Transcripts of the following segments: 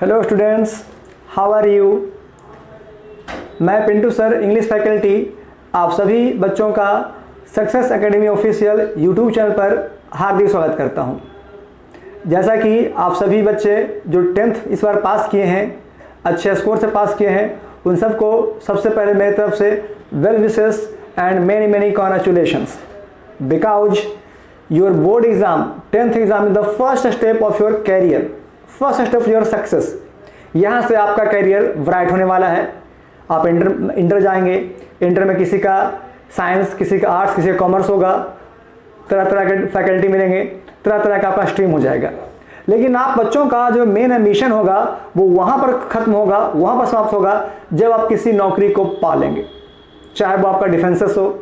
Hello students, how are you. मैं Pintu sir, English faculty, आप सभी बच्चों का success academy official YouTube channel पर हार्दिक स्वागत करता हूं। जैसा कि आप सभी बच्चे जो 10th इस बार पास किए हैं, अच्छे स्कोर से पास किए हैं, उन सबको सबसे पहले मेरी तरफ से well wishes and many many congratulations, because your board exam 10th exam is the first step of your career, first step your success. यहाँ से आपका करियर ब्राइट होने वाला है। आप इंटर जाएंगे, इंटर में किसी का साइंस, किसी का आर्ट्स, किसी का कॉमर्स होगा, तरह तरह के फैकल्टी मिलेंगे, तरह तरह का आपका स्ट्रीम हो जाएगा। लेकिन आप बच्चों का जो मेन एम्बिशन होगा वो वहाँ पर खत्म होगा, वहाँ पर समाप्त होगा जब आप किसी नौकरी को पा लेंगे, चाहे वो आपका डिफेंसेस हो,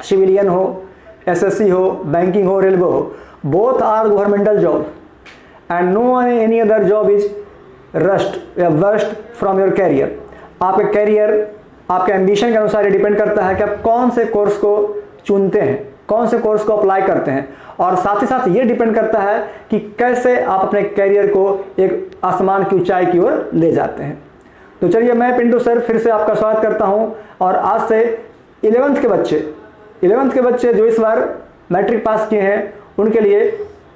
सिविलियन हो, एसएससी हो, बैंकिंग हो, रेलवे हो। Both are governmental job and no any other job is worst from your career। आपके कैरियर, आपके एम्बिशन के अनुसार ये डिपेंड करता है कि आप कौन से कोर्स को चुनते हैं, कौन से कोर्स को अप्लाई करते हैं, और साथ ही साथ ये डिपेंड करता है कि कैसे आप अपने कैरियर को एक आसमान की ऊंचाई की ओर ले जाते हैं। तो चलिए, मैं पिंटू सर फिर से आपका स्वागत करता हूँ। और आज से 11th के बच्चे जो इस बार मैट्रिक पास किए हैं, उनके लिए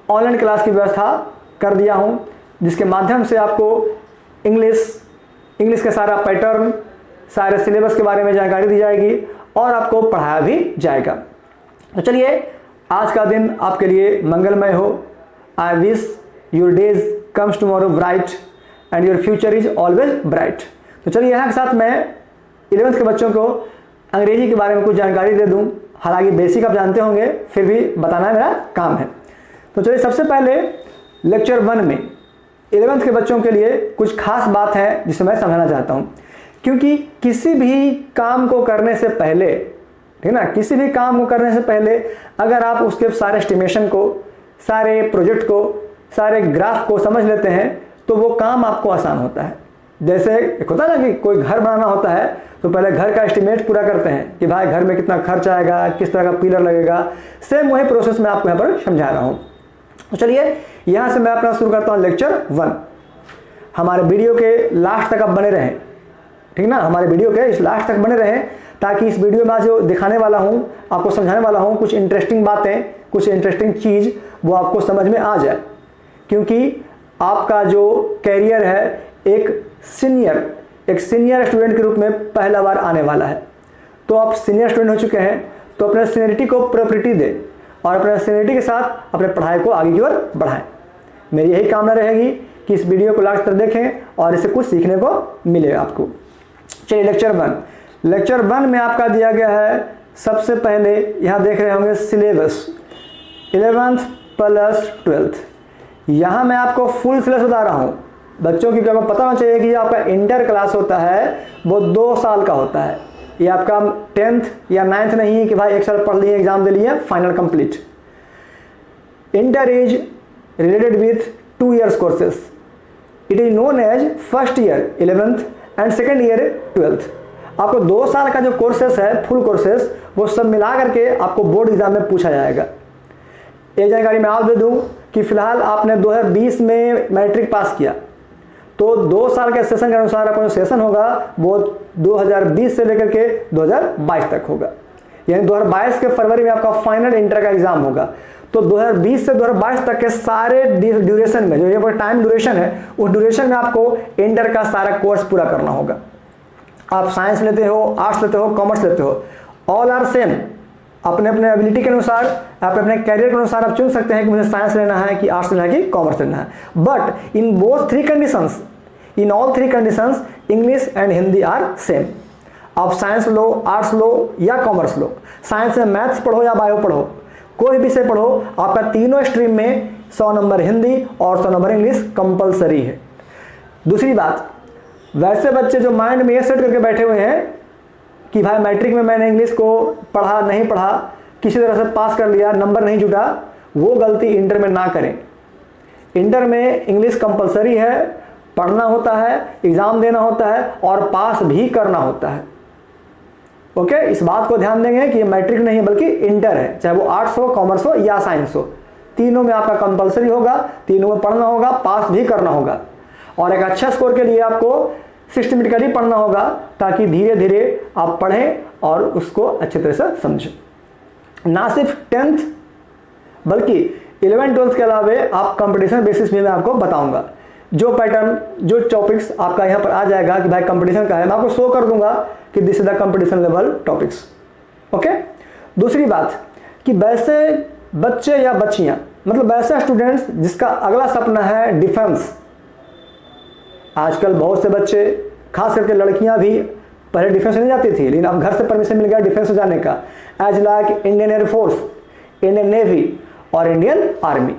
ऑनलाइन क्लास की व्यवस्था कर दिया हूं, जिसके माध्यम से आपको इंग्लिश का सारा पैटर्न, सारे सिलेबस के बारे में जानकारी दी जाएगी और आपको पढ़ाया भी जाएगा। तो चलिए, आज का दिन आपके लिए मंगलमय हो। I wish your days comes tomorrow bright and your future is always bright. तो चलिए, यहाँ के साथ मैं 11th के बच्चों को अंग्रेजी के बारे में कुछ जानकारी दे दूँ। हालांकि बेसिक आप जानते होंगे, फिर भी बताना मेरा काम है। तो चलिए, सबसे पहले लेक्चर 1 में 11th के बच्चों के लिए कुछ खास बात है जिसे मैं समझाना चाहता हूं। क्योंकि किसी भी काम को करने से पहले, ठीक है ना, किसी भी काम को करने से पहले अगर आप उसके सारे एस्टिमेशन को, सारे प्रोजेक्ट को, सारे ग्राफ को समझ लेते हैं तो वो काम आपको आसान होता है। जैसे एक होता है ना कि कोई घर बनाना होता है तो पहले घर का एस्टिमेट पूरा करते हैं कि भाई घर में कितना खर्च आएगा, किस तरह का पिलर लगेगा। सेम वही प्रोसेस मैं आपको यहाँ पर समझा रहा हूँ। तो चलिए, यहां से मैं अपना शुरू करता हूं लेक्चर 1। हमारे वीडियो के लास्ट तक आप बने रहें, ठीक ना, हमारे वीडियो के इस लास्ट तक बने रहें, ताकि इस वीडियो में जो दिखाने वाला हूं, आपको समझाने वाला हूं, कुछ इंटरेस्टिंग बातें, कुछ इंटरेस्टिंग चीज वो आपको समझ में आ जाए। क्योंकि आपका जो कैरियर है एक सीनियर स्टूडेंट के रूप में पहला बार आने वाला है। तो आप सीनियर स्टूडेंट हो चुके हैं, तो अपने सीनियरिटी को प्रायोरिटी दें और अपने सीनियरिटी के साथ अपने पढ़ाई को आगे की ओर बढ़ाएं। मेरी यही कामना रहेगी कि इस वीडियो को लास्ट तक देखें और इससे कुछ सीखने को मिलेगा आपको। चलिए, लेक्चर 1 में आपका दिया गया है, सबसे पहले यहाँ देख रहे होंगे सिलेबस 11th प्लस 12th। यहाँ मैं आपको फुल सिलेबस बता रहा हूँ बच्चों की। आपको पता होना चाहिए कि आपका इंटर क्लास होता है वो 2 साल का होता है। ये आपका 10th या 9th नहीं है कि भाई 1 साल पढ़ लिए, एग्जाम दे लिए, final complete. Inter is related with 2 years courses. It is known as first year 11th and second year 12th। आपको 2 साल का जो कोर्सेस है, फुल कोर्सेस, वो सब मिला करके आपको बोर्ड एग्जाम में पूछा जाएगा। एक जानकारी मैं आप दे दूं कि फिलहाल आपने 2020 में मैट्रिक पास किया, तो 2 साल के सेशन के अनुसार आपका जो सेशन होगा वो 2020 से लेकर के 2022 तक होगा। यानी 2022 के फरवरी में आपका फाइनल इंटर का एग्जाम होगा। तो 2020 से 2022 तक के सारे ड्यूरेशन में, जो ये टाइम ड्यूरेशन है, उस ड्यूरेशन में आपको इंटर का सारा कोर्स पूरा करना होगा। आप साइंस लेते हो, आर्ट्स लेते हो, कॉमर्स लेते हो, ऑल आर सेम। अपने अपने एबिलिटी के अनुसार, अपने अपने कैरियर के अनुसार आप चुन सकते हैं कि मुझे साइंस लेना है, कि आर्ट्स लेना है, कि कॉमर्स लेना है। But in both 3 conditions, in all 3 conditions, English and Hindi are same. आप साइंस लो, आर्ट्स लो या कॉमर्स लो, साइंस में मैथ्स पढ़ो या बायो पढ़ो, कोई भी विषय पढ़ो, आपका तीनों स्ट्रीम में 100 नंबर हिंदी और 100 नंबर इंग्लिश कंपलसरी है। दूसरी बात, वैसे बच्चे जो माइंड में ये सेट करके बैठे हुए हैं कि भाई मैट्रिक में मैंने इंग्लिश को पढ़ा, नहीं पढ़ा, किसी तरह से पास कर लिया, नंबर नहीं जुटा, वो गलती इंटर में ना करें। इंटर में इंग्लिश कंपलसरी है, पढ़ना होता है, एग्जाम देना होता है और पास भी करना होता है। ओके, इस बात को ध्यान देंगे कि ये मैट्रिक नहीं बल्कि इंटर है, चाहे वो आर्ट्स हो, कॉमर्स हो या साइंस हो, तीनों में आपका कंपलसरी होगा, तीनों में पढ़ना होगा, पास भी करना होगा। और एक अच्छा स्कोर के लिए आपको सिस्टमेटिकली पढ़ना होगा, ताकि धीरे धीरे आप पढ़ें और उसको अच्छी तरह से समझें। ना सिर्फ 10th बल्कि 11th-12th के अलावे आप कंपटीशन बेसिस में मैं आपको बताऊंगा। जो पैटर्न, जो टॉपिक्स आपका यहाँ पर आ जाएगा कि भाई कंपटीशन का है, मैं आपको शो कर दूंगा कि this is the competition level topics. Okay. दूसरी बात कि वैसे बच्चे या बच्चियाँ, मतलब वैसे स्टूडेंट्स जिसका अगला सपना है डिफेंस। आजकल बहुत से बच्चे, खास करके लड़कियां भी, पहले डिफेंस नहीं जाती थी, लेकिन अब घर से परमिशन मिल गया डिफेंस में जाने का, as like Indian air force, Indian navy और इंडियन आर्मी।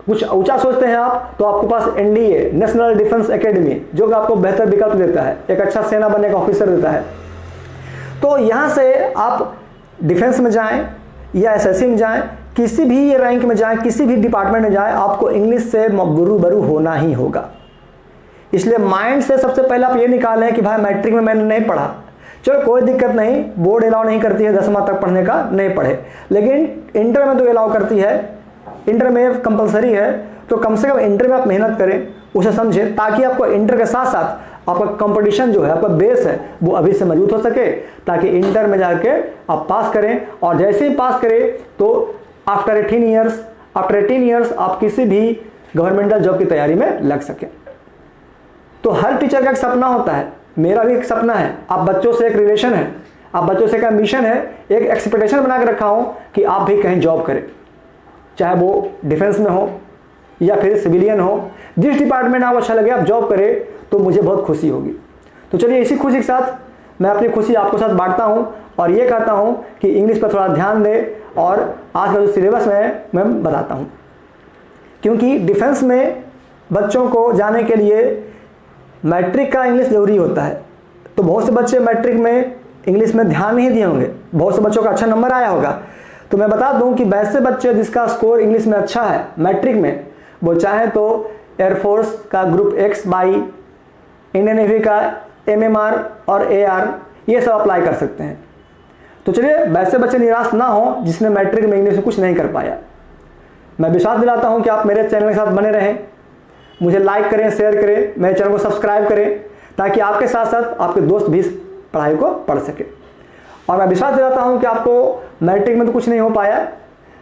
कुछ ऊंचा सोचते हैं आप तो आपके पास एनडीए, नेशनल डिफेंस एकेडमी, जो कि आपको बेहतर विकल्प देता है, एक अच्छा सेना बनने का ऑफिसर देता है। तो यहाँ से आप डिफेंस में जाएं या एसएससी में जाएं, किसी भी रैंक में जाएं, किसी भी डिपार्टमेंट में जाएं, आपको इंग्लिश से रूबरू होना ही होगा। इसलिए माइंड से सबसे पहले आप ये निकालें कि भाई मैट्रिक में मैंने नहीं पढ़ा, चलो कोई दिक्कत नहीं, बोर्ड अलाउ नहीं करती है 10वां तक पढ़ने का, नहीं पढ़े, लेकिन इंटर में तो अलाउ करती है, इंटर में कंपलसरी है, तो कम से कम इंटर में आप मेहनत करें, उसे समझें, ताकि आपको इंटर के साथ साथ आपका कंपटीशन जो है, आपका बेस है, वो अभी से मजबूत हो सके, ताकि इंटर में जाके आप पास करें। और जैसे ही पास करें तो आफ्टर 18 ईयर्स आप किसी भी गवर्नमेंटल जॉब की तैयारी में लग सकें। तो हर टीचर का एक सपना होता है, मेरा भी एक सपना है, आप बच्चों से एक रिलेशन है, आप बच्चों से एक एम्बिशन है, एक एक्सपेक्टेशन बना के रखा हूं कि आप भी कहीं जॉब करें, चाहे वो डिफेंस में हो या फिर सिविलियन हो, जिस डिपार्टमेंट आपको अच्छा लगे आप जॉब करें, तो मुझे बहुत खुशी होगी। तो चलिए इसी खुशी के साथ मैं अपनी खुशी आपके साथ बांटता हूं और ये कहता हूं कि इंग्लिश पर थोड़ा ध्यान दें, और आज का जो सिलेबस में मैं बताता हूं, क्योंकि डिफेंस में बच्चों को जाने के लिए मैट्रिक का इंग्लिश जरूरी होता है। तो बहुत से बच्चे मैट्रिक में इंग्लिश में ध्यान नहीं दिए होंगे, बहुत से बच्चों का अच्छा नंबर आया होगा। तो मैं बता दूं कि वैसे बच्चे जिसका स्कोर इंग्लिश में अच्छा है मैट्रिक में, वो चाहे तो एयरफोर्स का group x by, Indian navy का MMR और AR, ये सब अप्लाई कर सकते हैं। तो चलिए वैसे बच्चे निराश ना हो जिसने मैट्रिक में इंग्लिश में कुछ नहीं कर पाया। मैं विश्वास दिलाता हूं कि आप मेरे चैनल के साथ बने रहें, मुझे लाइक करें, शेयर करें, मेरे चैनल को सब्सक्राइब करें, ताकि आपके साथ साथ आपके दोस्त भी इस पढ़ाई को पढ़ सके। और मैं विश्वास दिलाता हूं कि आपको मैट्रिक में तो कुछ नहीं हो पाया,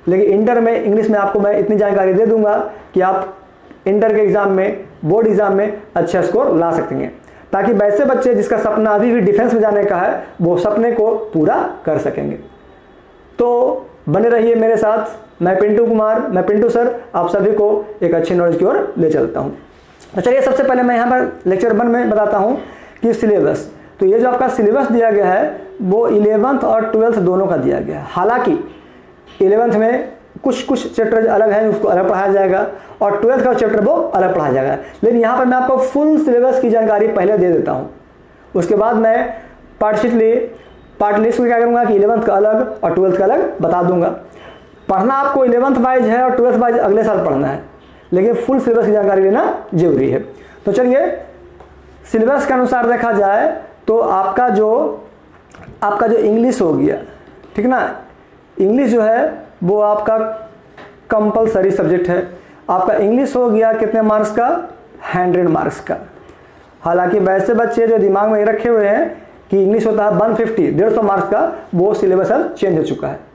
लेकिन इंटर में इंग्लिश में आपको मैं इतनी जानकारी दे दूंगा कि आप इंटर के एग्जाम में, बोर्ड एग्जाम में अच्छा स्कोर ला सकेंगे, ताकि वैसे बच्चे जिसका सपना अभी भी डिफेंस में जाने का है, वो सपने को पूरा कर सकेंगे। तो बने रहिए मेरे साथ। मैं पिंटू कुमार, मैं पिंटू सर, आप सभी को एक अच्छी नॉलेज की ओर ले चलता हूं। तो चलिए सबसे पहले मैं यहाँ पर लेक्चर 1 में बताता हूं कि सिलेबस। तो ये जो आपका सिलेबस दिया गया है वो 11th और 12th दोनों का दिया गया है। हालांकि 11th में कुछ चैप्टर अलग है, उसको अलग पढ़ाया जाएगा, और 12th का चैप्टर वो अलग पढ़ाया जाएगा। लेकिन यहाँ पर मैं आपको फुल सिलेबस की जानकारी पहले दे देता हूँ, उसके बाद मैं पार्ट लिस्ट में क्या करूँगा कि 11th का अलग और 12th का अलग बता दूंगा। पढ़ना आपको 11th वाइज है और 12th वाइज अगले साल पढ़ना है, लेकिन फुल सिलेबस की जानकारी लेना जरूरी है। तो चलिए सिलेबस के अनुसार देखा जाए तो आपका जो इंग्लिश हो गया, ठीक ना, इंग्लिश जो है वो आपका कंपलसरी सब्जेक्ट है। आपका इंग्लिश हो गया कितने मार्क्स का? 100 मार्क्स का। हालांकि वैसे बच्चे जो दिमाग में रखे हुए हैं कि इंग्लिश होता है 150 मार्क्स का, वो सिलेबस अब चेंज हो चुका है।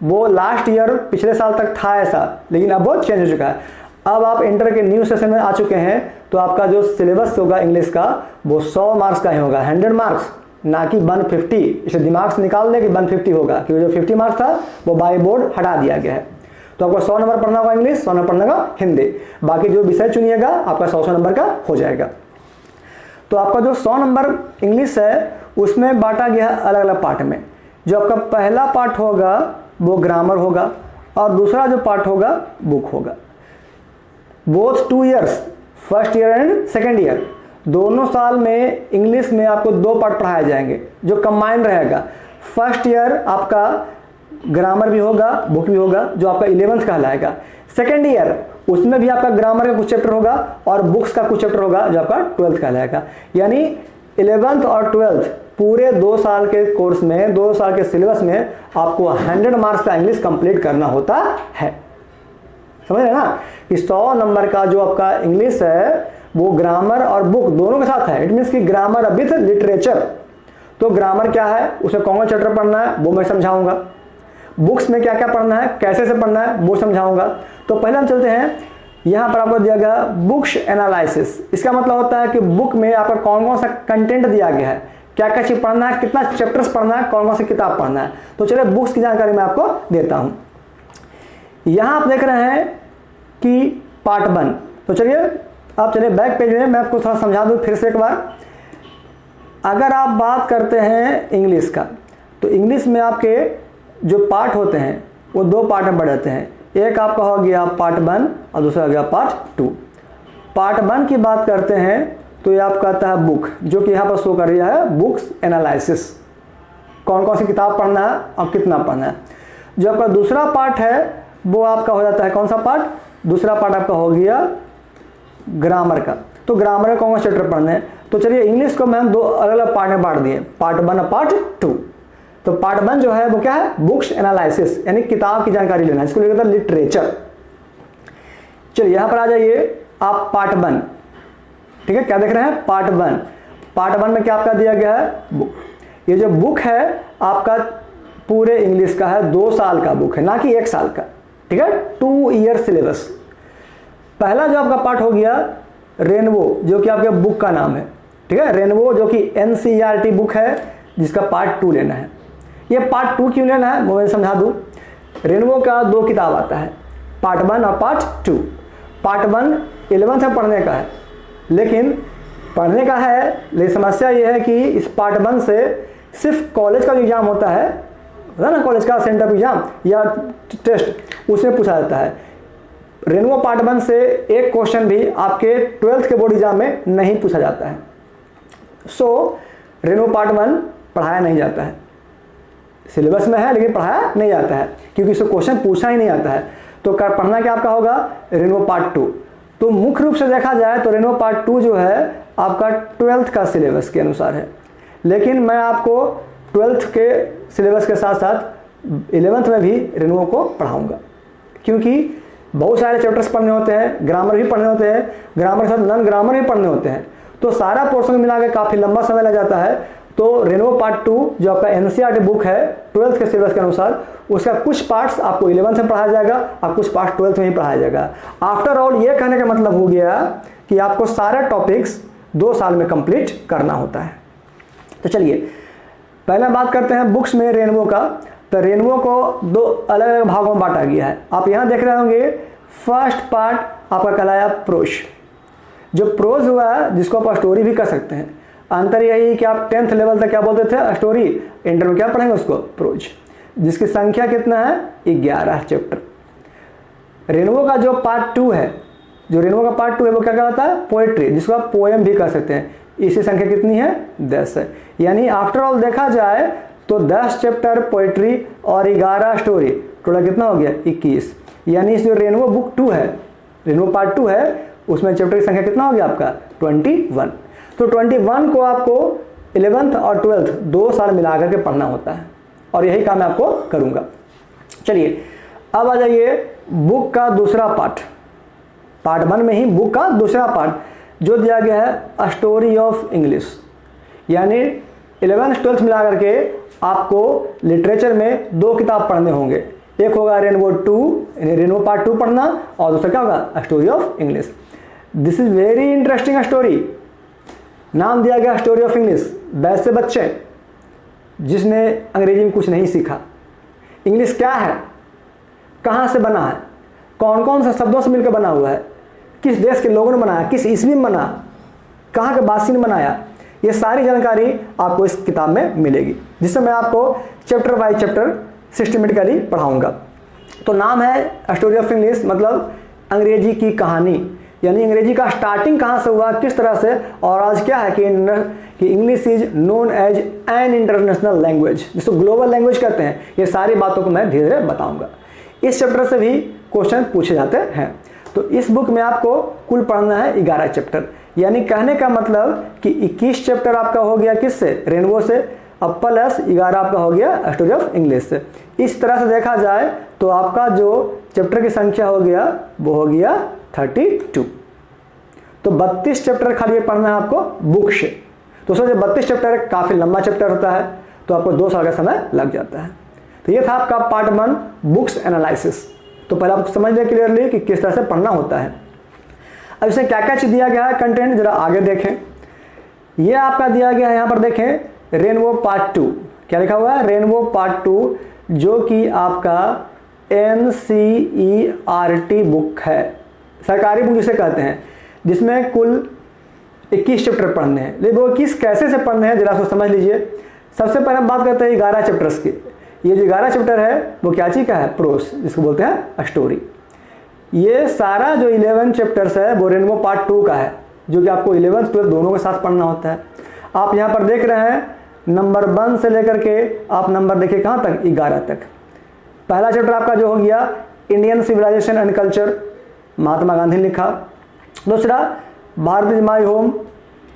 वो लास्ट ईयर पिछले साल तक था ऐसा, लेकिन अब वो चेंज हो चुका है। अब आप इंटर के न्यू सेशन में आ चुके हैं, तो आपका जो सिलेबस होगा इंग्लिश का वो 100 मार्क्स का ही होगा, 100 मार्क्स, ना कि 150। इसे दिमाग से निकाल दें कि 150 होगा, क्योंकि जो 50 मार्क्स था वो बाय बोर्ड हटा दिया गया है। तो आपको 100 नंबर पढ़ना होगा इंग्लिश, 100 नंबर पढ़ना होगा हिंदी, बाकी जो विषय चुनिएगा आपका 100 नंबर का हो जाएगा। तो आपका जो 100 नंबर इंग्लिश है उसमें बांटा गया है अलग अलग पार्ट में। जो आपका पहला पार्ट होगा वो ग्रामर होगा, और दूसरा जो पार्ट होगा बुक होगा। Both 2 years, first year and second year, दोनों साल में इंग्लिश में आपको 2 पार्ट पढ़ाए जाएंगे जो कंबाइन रहेगा। फर्स्ट ईयर आपका ग्रामर भी होगा, बुक भी होगा, जो आपका 11th कहलाएगा। सेकेंड ईयर उसमें भी आपका ग्रामर का कुछ चैप्टर होगा और बुक्स का कुछ चैप्टर होगा, जो आपका 12th कहलाएगा। यानी 11th और 12th पूरे 2 साल के कोर्स में, 2 साल के सिलेबस में आपको 100 मार्क्स का इंग्लिश कंप्लीट करना होता है। समझ रहे ना कि 100 नंबर का जो आपका इंग्लिश है वो ग्रामर और बुक दोनों के साथ है। इट मीन्स कि ग्रामर विथ लिटरेचर। तो ग्रामर क्या है, उसे कौन सा चैप्टर पढ़ना है वो मैं समझाऊंगा। बुक्स में क्या क्या पढ़ना है, कैसे से पढ़ना है वो समझाऊंगा। तो पहले हम चलते हैं, यहाँ पर आपको दिया गया बुक्स एनालिसिस। इसका मतलब होता है कि बुक में आपका कौन कौन सा कंटेंट दिया गया है, क्या क्या चीज पढ़ना है, कितना चैप्टर्स पढ़ना है, कौन कौन सी किताब पढ़ना है। तो चलिए बुक्स की जानकारी मैं आपको देता हूँ। यहाँ आप देख रहे हैं कि पार्ट 1। तो चलिए आप चलिए बैक पेज में मैं आपको थोड़ा समझा दूँ फिर से एक बार। अगर आप बात करते हैं इंग्लिश का, तो इंग्लिश में आपके जो पार्ट होते हैं वो 2 पार्ट में बढ़ जाते हैं। एक आपका हो गया पार्ट 1 और दूसरा हो गया पार्ट 2। पार्ट 1 की बात करते हैं तो ये आपका आता है बुक, जो कि यहाँ पर शो कर रहा है बुक्स एनालिसिस, कौन कौन सी किताब पढ़ना है और कितना पढ़ना है। जो आपका दूसरा पार्ट है वो आपका हो जाता है कौन सा पार्ट, दूसरा पार्ट आपका हो गया ग्रामर का। तो ग्रामर में कौन कौन से चैप्टर पढ़ने हैं। तो चलिए इंग्लिश को मैं 2 अलग अलग पार्ट में बांट दिए, पार्ट 1 और पार्ट 2। तो पार्ट 1 जो है वो क्या है, बुक्स एनालिसिस, यानी किताब की जानकारी लेना, इसको लिखा था लिटरेचर। चलिए यहाँ पर आ जाइए आप पार्ट 1, ठीक है, क्या देख रहे हैं पार्ट 1। पार्ट 1 में क्या आपका दिया गया है, बुक। ये जो बुक है आपका पूरे इंग्लिश का है, 2 साल का बुक है, ना कि 1 साल का, ठीक है, 2 ईयर सिलेबस। पहला जो आपका पार्ट हो गया रेनबो, जो कि आपके बुक का नाम है, ठीक है, रेनबो जो कि NCERT बुक है, जिसका पार्ट 2 लेना है। ये पार्ट 2 क्यों लेना है वो मैं समझा दूँ। रेनबो का 2 किताब आता है, पार्ट 1 और पार्ट 2। पार्ट 1 11th में पढ़ने का है, लेकिन पढ़ने का है, लेकिन समस्या ये है कि इस पार्ट 1 से सिर्फ कॉलेज का जो एग्जाम होता है ना, कॉलेज का सेंटर एग्जाम या टेस्ट, उसमें पूछा जाता है। रेनबो पार्ट 1 से एक क्वेश्चन भी आपके 12th के बोर्ड एग्जाम में नहीं पूछा जाता है। सो रेनबो पार्ट 1 पढ़ाया नहीं जाता है, सिलेबस में है लेकिन पढ़ाया नहीं जाता है, क्योंकि इसको क्वेश्चन पूछा ही नहीं आता है। तो पढ़ना क्या आपका होगा, रेनबो पार्ट 2। तो मुख्य रूप से देखा जाए तो रेनबो पार्ट 2 जो है आपका 12th का सिलेबस के अनुसार है, लेकिन मैं आपको 12th के सिलेबस के साथ साथ 11th में भी रेनबो को पढ़ाऊंगा, क्योंकि बहुत सारे चैप्टर्स पढ़ने होते हैं, ग्रामर भी पढ़ने होते हैं, ग्रामर के साथ नॉन ग्रामर भी पढ़ने होते हैं। तो सारा पोर्शन मिला के काफ़ी लंबा समय लग जाता है। तो रेनबो पार्ट 2 जो आपका NCERT बुक है 12th के सिलेबस के अनुसार, उसका कुछ पार्ट्स आपको 11th में पढ़ाया जाएगा और कुछ पार्ट 12th में ही पढ़ाया जाएगा। आफ्टर ऑल ये कहने का मतलब हो गया कि आपको सारे टॉपिक्स 2 साल में कंप्लीट करना होता है। तो चलिए पहले बात करते हैं बुक्स में रेनबो का। तो रेनबो को 2 अलग अलग भागों में बांटा गया है। आप यहाँ देख रहे होंगे फर्स्ट पार्ट आपका कहलाया प्रोज। जो प्रोज हुआ है जिसको आप स्टोरी भी कर सकते हैं। अंतर यही कि आप 10th लेवल तक क्या बोलते थे, स्टोरी, इंटर में क्या पढ़ेंगे उसको, प्रोज, जिसकी संख्या कितना है 11 चैप्टर। रेनबो का जो पार्ट 2 है, जो रेनबो का पार्ट 2 है वो क्या कहलाता है, पोएट्री, जिसको आप पोएम भी कर सकते हैं। इसकी संख्या कितनी है, 10 है। यानी आफ्टर ऑल देखा जाए तो 10 चैप्टर पोएट्री और 11 स्टोरी, टोटल कितना हो गया 21। यानी जो रेनबो बुक 2 है, रेनबो पार्ट 2 है, उसमें चैप्टर की संख्या कितना हो गया आपका 21। तो 21 को आपको 11th और 12th 2 साल मिला करके पढ़ना होता है, और यही काम मैं आपको करूंगा। चलिए अब आ जाइए बुक का दूसरा पार्ट। पार्ट 1 में ही बुक का दूसरा पार्ट जो दिया गया है स्टोरी ऑफ इंग्लिश, यानी 11th 12th मिला करके आपको लिटरेचर में 2 किताब पढ़ने होंगे। एक होगा रेनबो 2, रेनबो पार्ट 2 पढ़ना, और दूसरा क्या होगा story of English. This is very interesting story. नाम दिया गया स्टोरी ऑफ इंग्लिश। वैसे बच्चे जिसने अंग्रेजी में कुछ नहीं सीखा, इंग्लिश क्या है, कहाँ से बना है, कौन कौन से शब्दों से मिलकर बना हुआ है, किस देश के लोगों ने बनाया, किस ईस्वी में बना, कहाँ के बासी ने बनाया, ये सारी जानकारी आपको इस किताब में मिलेगी, जिससे मैं आपको चैप्टर बाय चैप्टर सिस्टमेटिकली पढ़ाऊंगा। तो नाम है स्टोरी ऑफ इंग्लिश, मतलब अंग्रेजी की कहानी, यानी अंग्रेजी का स्टार्टिंग कहाँ से हुआ, किस तरह से, और आज क्या है कि English is known as an international language, जिसको ग्लोबल लैंग्वेज कहते हैं। ये सारी बातों को मैं धीरे धीरे बताऊंगा। इस चैप्टर से भी क्वेश्चन पूछे जाते हैं। तो इस बुक में आपको कुल पढ़ना है 11 चैप्टर, यानी कहने का मतलब कि 21 चैप्टर आपका हो गया किससे, रेनबो से, अब प्लस 11 आपका हो गया स्टोरी ऑफ इंग्लिश से। इस तरह से देखा जाए तो आपका जो चैप्टर की संख्या हो गया वो हो गया 32। तो 32 चैप्टर खाली पढ़ना है आपको बुक से। तो सोचिए 32 चैप्टर काफ़ी लंबा चैप्टर होता है, तो आपको 2 साल का समय लग जाता है। तो ये था आपका पार्ट 1 बुक्स एनालिसिस। तो पहले आपको समझ लें क्लियरली कि किस तरह से पढ़ना होता है। अब इसमें क्या क्या चीज़ दिया गया है कंटेंट, जरा आगे देखें। ये आपका दिया गया है, यहाँ पर देखें रेनबो पार्ट 2, क्या लिखा हुआ है रेनबो पार्ट 2, जो कि आपका NCERT बुक है, सरकारी बुक जिसे कहते हैं, जिसमें कुल 21 चैप्टर पढ़ने हैं। लेकिन वो 21 कैसे से पढ़ने हैं जरा उसको समझ लीजिए। सबसे पहले हम बात करते हैं 11 चैप्टर्स की। ये जो 11 चैप्टर है वो क्या चीज़ का है, प्रोस, जिसको बोलते हैं स्टोरी। ये सारा जो 11 चैप्टर्स है वो रेनबो पार्ट 2 का है, जो कि आपको 11th 12th दोनों के साथ पढ़ना होता है। आप यहाँ पर देख रहे हैं नंबर 1 से लेकर के आप नंबर देखिए कहाँ तक, 11 तक। पहला चैप्टर आपका जो हो गया Indian civilisation and culture, Mahatma Gandhi ने लिखा। दूसरा Bharat is my home,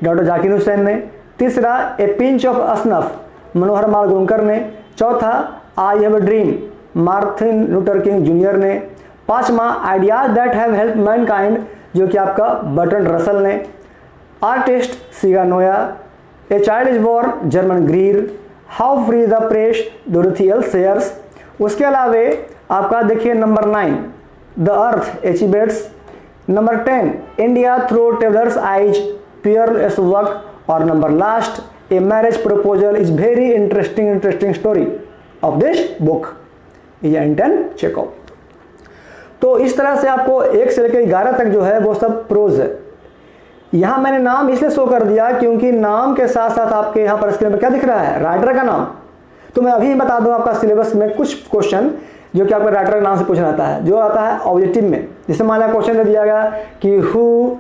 doctor Zakir Hussain ने। तीसरा ए पिंच ऑफ असनफ, मनोहर लाल गोंकर ने। चौथा I have a dream, Martin Luther King junior ने। पांचवा ideas that have help mankind, जो कि आपका बर्ट्रैंड रसल ने। आर्टिस्ट सिगा नोया। A child is born, Germaine Greer. How free the press, Dorothy L Sayers. उसके अलावे आपका देखिए number 9 the earth, H Bates. Number 10 India through travellers eyes, Pearl S Buck. और number last a marriage proposal is very interesting story of this book, ये एंटन Chekhov. तो इस तरह से आपको 1 से लेकर 11 तक जो है वो सब प्रोज है। यहाँ मैंने नाम इसलिए शो कर दिया क्योंकि नाम के साथ साथ आपके यहाँ पर स्क्रीन पर क्या दिख रहा है, राइटर का नाम। तो मैं अभी बता दूं आपका सिलेबस में कुछ क्वेश्चन जो कि आपका राइटर के नाम से पूछना आता है, जो आता है ऑब्जेक्टिव में। जैसे मान लिया क्वेश्चन दिया गया कि who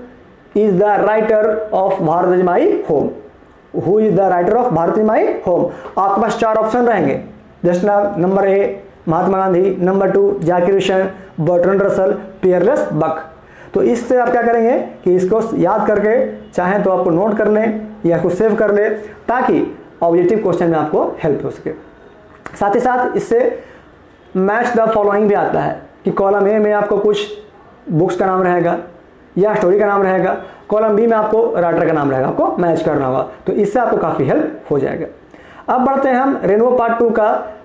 is the writer of Bharat is my home, who is the writer of Bharat is my home. आपके पास 4 ऑप्शन रहेंगे, just number A Mahatma Gandhi, number 2 Zakir Hussain, Bertrand Russell, Pearl S Buck. तो इससे आप क्या करेंगे कि इसको याद करके चाहें तो आपको नोट कर लें या इसको सेव कर लें, ताकि ऑब्जेक्टिव क्वेश्चन में आपको हेल्प हो सके। साथ ही साथ इससे मैच द फॉलोइंग भी आता है कि कॉलम ए में आपको कुछ बुक्स का नाम रहेगा या स्टोरी का नाम रहेगा, कॉलम बी में आपको राइटर का नाम रहेगा, आपको मैच करना होगा। तो इससे आपको काफ़ी हेल्प हो जाएगा। अब बढ़ते हैं हम रेनबो पार्ट 2 का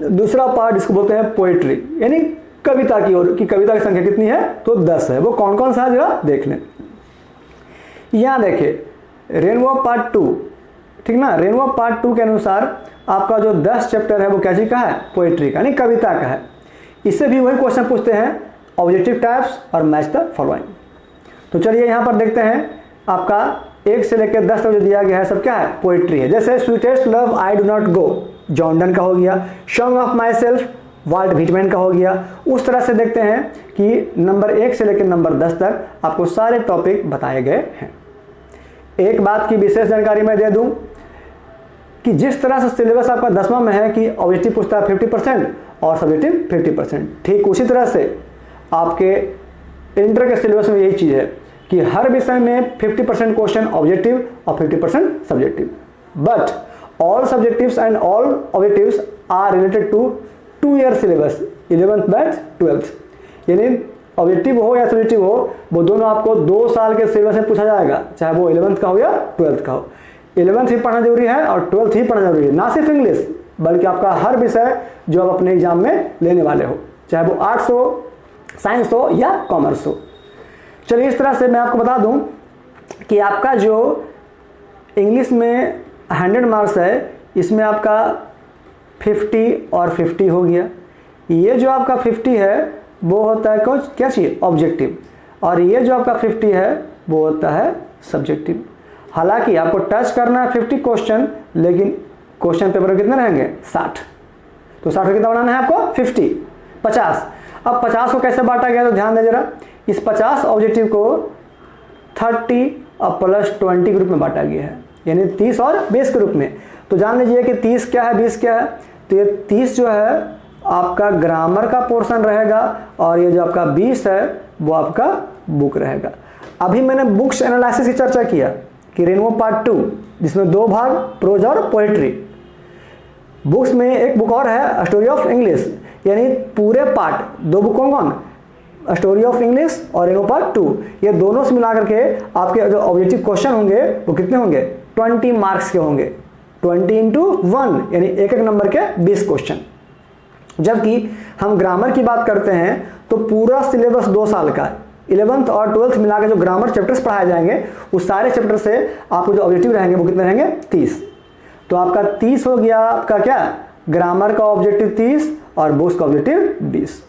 दूसरा पार्ट, जिसको बोलते हैं पोइट्री, यानी कविता की ओर। कि कविता की संख्या कितनी है, तो 10 है। वो कौन कौन सा है जरा देख लें। यहाँ देखिए रेनबो पार्ट 2, ठीक ना। रेनबो पार्ट 2 के अनुसार आपका जो 10 चैप्टर है वो क्या चीज़ का है, पोइट्री का, यानी कविता का है। इससे भी वही क्वेश्चन पूछते हैं, ऑब्जेक्टिव टाइप्स और मैच द फॉलोइंग। तो चलिए यहाँ पर देखते हैं आपका 1 से लेकर 10 तक जो दिया गया है सब क्या है, पोइट्री है। जैसे sweetest love I do not go, John Donne का हो गया। Song of myself, Walt Whitman का हो गया। उस तरह से देखते हैं कि नंबर 1 से लेकर नंबर 10 तक आपको सारे टॉपिक बताए गए हैं। एक बात की विशेष जानकारी मैं दे दूं कि जिस तरह से सिलेबस आपका 10वां में है कि ऑब्जेक्टिव पूछता है 50% और सब्जेक्टिव 50%, ठीक उसी तरह से आपके इंटर के सिलेबस में यही चीज़ है कि हर विषय में 50% क्वेश्चन ऑब्जेक्टिव और 50% subjective. But all subjectives and all objectives are related to 2 year syllabus, 11th batch 12th। यानी ऑब्जेक्टिव हो या सब्जेक्टिव हो, वो दोनों आपको 2 साल के सिलेबस में पूछा जाएगा, चाहे वो 11th का हो या 12th का हो। 11th ही पढ़ना जरूरी है और 12th ही पढ़ना जरूरी है, ना सिर्फ इंग्लिश बल्कि आपका हर विषय जो आप अपने एग्जाम में लेने वाले हो, चाहे वो आर्ट्स हो, साइंस हो या कॉमर्स हो। चलिए इस तरह से मैं आपको बता दूं कि आपका जो इंग्लिश में 100 मार्क्स है, इसमें आपका 50 और 50 हो गया। ये जो आपका 50 है वो होता है कुछ क्या चाहिए, ऑब्जेक्टिव, और ये जो आपका 50 है वो होता है सब्जेक्टिव। हालांकि आपको टच करना है 50 क्वेश्चन, लेकिन क्वेश्चन पेपर में कितने रहेंगे, 60। तो 60 को कितना बनाना है आपको, 50। अब 50 को कैसे बांटा गया, तो ध्यान दें जरा। इस 50 ऑब्जेक्टिव को 30 और +20 ग्रुप में बांटा गया है, यानी 30 और 20 के रूप में। तो जान लीजिए कि 30 क्या है, 20 क्या है। तो ये 30 जो है आपका ग्रामर का पोर्शन रहेगा और ये जो आपका 20 है वो आपका बुक रहेगा। अभी मैंने बुक्स एनालिसिस की चर्चा किया कि रेनबो पार्ट 2, जिसमें 2 भाग, प्रोज और पोएट्री। बुक्स में एक बुक और है, स्टोरी ऑफ इंग्लिश, यानी पूरे पार्ट 2 बुक कौन कौन, स्टोरी ऑफ इंग्लिश और रेनो पार्ट 2, ये दोनों से मिला करके आपके जो ऑब्जेक्टिव क्वेश्चन होंगे वो कितने होंगे, 20 मार्क्स के होंगे, 20 इंटू 1 यानी एक एक नंबर के 20 क्वेश्चन। जबकि हम ग्रामर की बात करते हैं तो पूरा सिलेबस 2 साल का है, 11th और 12th मिला के जो ग्रामर चैप्टर्स पढ़ाए जाएंगे उस सारे चैप्टर से आपको जो ऑब्जेक्टिव रहेंगे वो कितने रहेंगे, 30। तो आपका 30 हो गया, आपका क्या, ग्रामर का ऑब्जेक्टिव 30 और बुक्स का ऑब्जेक्टिव 20।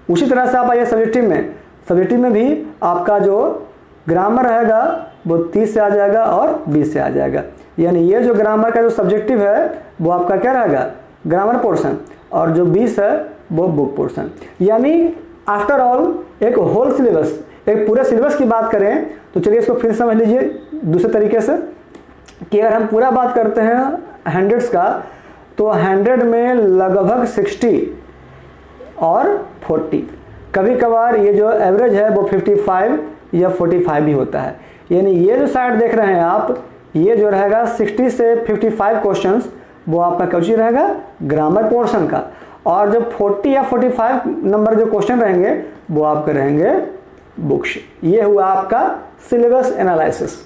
उसी तरह से आप आइए सब्जेक्टिव में भी आपका जो ग्रामर रहेगा वो 30 से आ जाएगा और 20 से आ जाएगा। यानी ये जो ग्रामर का जो सब्जेक्टिव है वो आपका क्या रहेगा, ग्रामर पोर्शन, और जो 20 है वो बुक पोर्शन। यानी आफ्टर ऑल एक होल सिलेबस, एक पूरे सिलेबस की बात करें तो चलिए इसको फिर समझ लीजिए दूसरे तरीके से कि अगर हम पूरा बात करते हैं 100 का तो 100 में लगभग 60 और 40, कभी कभार ये जो एवरेज है वो 55 या 45 भी होता है। यानी ये जो साइड देख रहे हैं आप, ये जो रहेगा 60 से 55 क्वेश्चंस वो आपका क्वेश्चन रहेगा ग्रामर पोर्शन का, और जो 40 या 45 नंबर जो क्वेश्चन रहेंगे वो आपके रहेंगे बुक्स। ये हुआ आपका सिलेबस एनालिसिस।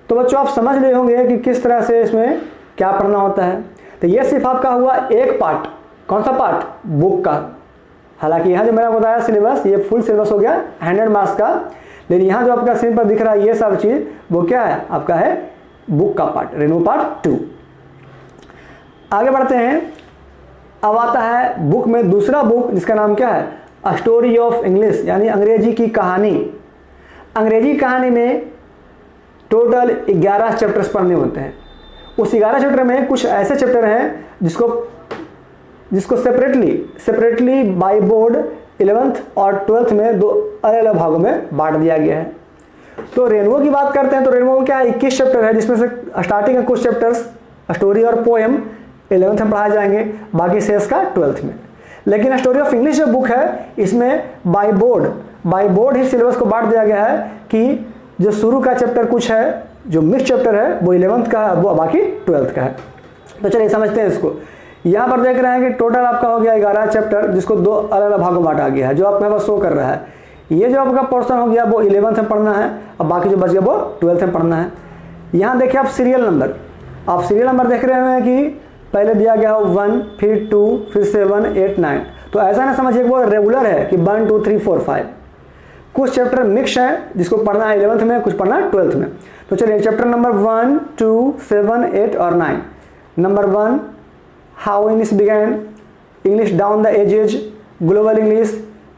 तो बच्चों आप समझ रहे होंगे कि किस तरह से इसमें क्या पढ़ना होता है। तो ये सिर्फ आपका हुआ एक पार्ट, कौन सा पार्ट, बुक का। हालांकि यहाँ जो मैंने बताया सिलेबस, ये फुल सिलेबस हो गया 100 मार्क्स का, लेकिन यहाँ जो आपका स्क्रीन पर दिख रहा है ये सब चीज़ वो क्या है, आपका है बुक का पार्ट, रेनो पार्ट 2। आगे बढ़ते हैं, अब आता है बुक में दूसरा बुक जिसका नाम क्या है, अ स्टोरी ऑफ इंग्लिश, यानी अंग्रेजी की कहानी। अंग्रेजी कहानी में टोटल 11 चैप्टर्स पढ़ने होते हैं। उस 11 चैप्टर में कुछ ऐसे चैप्टर हैं जिसको सेपरेटली बाय बोर्ड 11th और 12th में 2 अलग अलग भागों में बांट दिया गया है। तो रेनबो की बात करते हैं तो रेनबो में क्या है, 21 चैप्टर है, जिसमें से स्टार्टिंग के कुछ चैप्टर्स स्टोरी और पोएम 11th में पढ़ाए जाएंगे, बाकी शेष का 12th में। लेकिन स्टोरी ऑफ इंग्लिश जो बुक है इसमें बाय बोर्ड ही सिलेबस को बांट दिया गया है कि जो शुरू का चैप्टर कुछ है, जो मिक्स चैप्टर है वो 11th का है, वो बाकी 12th का है। तो चलिए समझते हैं इसको। यहाँ पर देख रहे हैं कि टोटल आपका हो गया 11 चैप्टर, जिसको 2 अलग अलग भागों में बांटा गया है, जो आपके पास शो कर रहा है। ये जो आपका पोर्शन हो गया वो 11th में पढ़ना है, और बाकी जो बच गया वो 12th में पढ़ना है। यहाँ देखिए आप सीरियल नंबर देख रहे हैं कि पहले दिया गया हो 1, फिर 2, फिर 7, 8, 9। तो ऐसा ना समझिए वो रेगुलर है कि 1, 2, 3, 4, 5। कुछ चैप्टर मिक्स है जिसको पढ़ना है 11th में, कुछ पढ़ना है 12th में। तो चलिए चैप्टर नंबर 1, 2, 7, 8 और 9। Number 1, how English began, English down the edges, global English,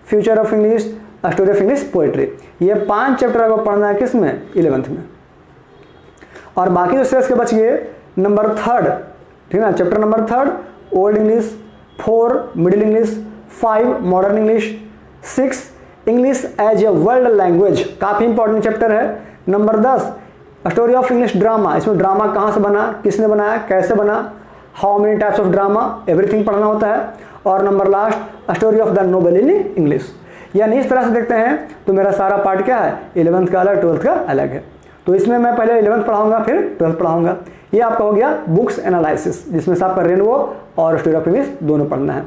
future of English, story of English, poetry. ये 5 चैप्टर आपको पढ़ना है किस में, 11th में। और बाकी जो शेष के बच गए, नंबर 3, ठीक है ना, chapter number 3 old English, 4 middle English, 5 modern English, 6 English as a world language, काफ़ी इंपॉर्टेंट चैप्टर है। Number 10 story of English drama, इसमें ड्रामा कहाँ से बना, किसने बनाया, कैसे बना, how many types of drama, everything पढ़ना होता है। और number last story of the novel in English. यानी इस तरह से देखते हैं तो मेरा सारा पार्ट क्या है, 11th का अलग, 12th का अलग है। तो इसमें मैं पहले 11th पढ़ाऊंगा, फिर 12th पढ़ाऊंगा। ये आपका हो गया बुक्स एनालिसिस, जिसमें से आपका रेनबो और स्टोरी ऑफ इंग्लिश दोनों पढ़ना है।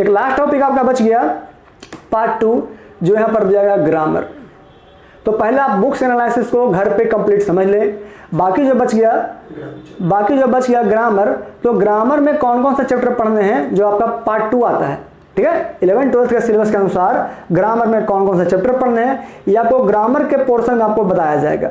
एक लास्ट टॉपिक आपका बच गया पार्ट 2, जो यहाँ पर दिया गया ग्रामर। तो पहले आप बुक्स एनालिसिस को घर पे कंप्लीट समझ लें। बाकी जो बच गया ग्रामर, तो ग्रामर में कौन कौन सा चैप्टर पढ़ने हैं जो आपका पार्ट 2 आता है, ठीक है। 11th 12th के सिलेबस के अनुसार ग्रामर में कौन कौन सा चैप्टर पढ़ने हैं, ये आपको ग्रामर के पोर्शन में आपको बताया जाएगा।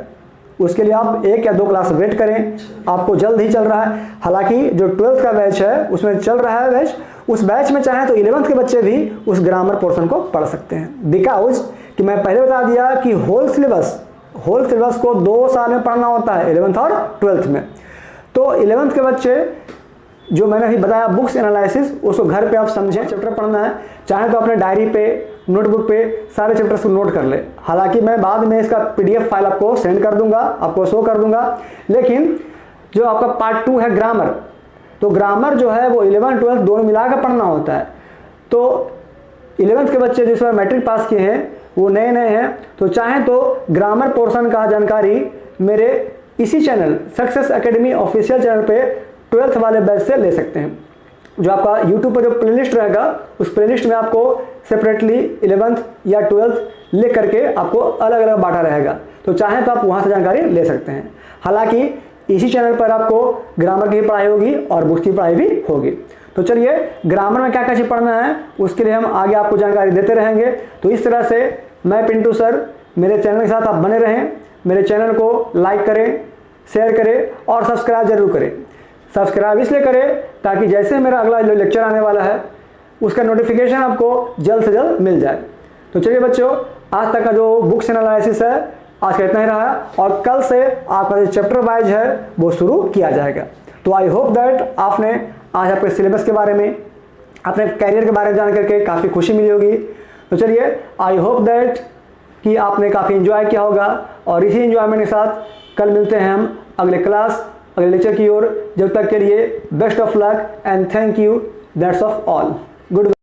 उसके लिए आप 1 या 2 क्लास वेट करें, आपको जल्द ही चल रहा है। हालांकि जो 12th का बैच है उसमें चल रहा है बैच, उस बैच में चाहे तो 11th के बच्चे भी उस ग्रामर पोर्शन को पढ़ सकते हैं। बिकॉज कि मैं पहले बता दिया कि होल सिलेबस को 2 साल में पढ़ना होता है, 11th और 12th में। तो 11th के बच्चे जो मैंने अभी बताया बुक्स एनालिसिस, उसको घर पे आप समझें, चैप्टर पढ़ना है, चाहे तो अपने डायरी पे, नोटबुक पे सारे चैप्टर्स को नोट कर ले। हालांकि मैं बाद में इसका PDF फाइल आपको सेंड कर दूंगा, आपको शो कर दूंगा। लेकिन जो आपका पार्ट 2 है ग्रामर, तो ग्रामर जो है वो 11 12 दोनों मिलाकर पढ़ना होता है। तो 11th के बच्चे जिस बार मैट्रिक पास किए हैं वो नए हैं, तो चाहे तो ग्रामर पोर्शन का जानकारी मेरे इसी channel success academy official channel पे 12th वाले बैच से ले सकते हैं। जो आपका यूट्यूब पर जो प्लेलिस्ट रहेगा उस प्लेलिस्ट में आपको सेपरेटली 11th या 12th लिख करके आपको अलग अलग बांटा रहेगा, तो चाहें तो आप वहाँ से जानकारी ले सकते हैं। हालांकि इसी चैनल पर आपको ग्रामर की पढ़ाई होगी और बुक्स की पढ़ाई भी होगी। तो चलिए ग्रामर में क्या क्या चीज़ पढ़ना है उसके लिए हम आगे आपको जानकारी देते रहेंगे। तो इस तरह से मैं पिंटू सर, मेरे चैनल के साथ आप बने रहें। मेरे चैनल को लाइक करें, शेयर करें और सब्सक्राइब जरूर करें। सब्सक्राइब इसलिए करें ताकि जैसे मेरा अगला जो लेक्चर आने वाला है उसका नोटिफिकेशन आपको जल्द से जल्द मिल जाए। तो चलिए बच्चों, आज तक का जो बुक्स एनालिसिस है आज का इतना ही रहा और कल से आपका जो चैप्टर वाइज है वो शुरू किया जाएगा। तो आई होप दैट आपने आज आपके सिलेबस के बारे में, अपने कैरियर के बारे में जान करके काफ़ी खुशी मिली होगी। तो चलिए आई होप दैट कि आपने काफ़ी एंजॉय किया होगा और इसी एंजॉयमेंट के साथ कल मिलते हैं हम अगले क्लास, अगले लेक्चर की ओर। जब तक के लिए best of luck and thank you, that's of all, good.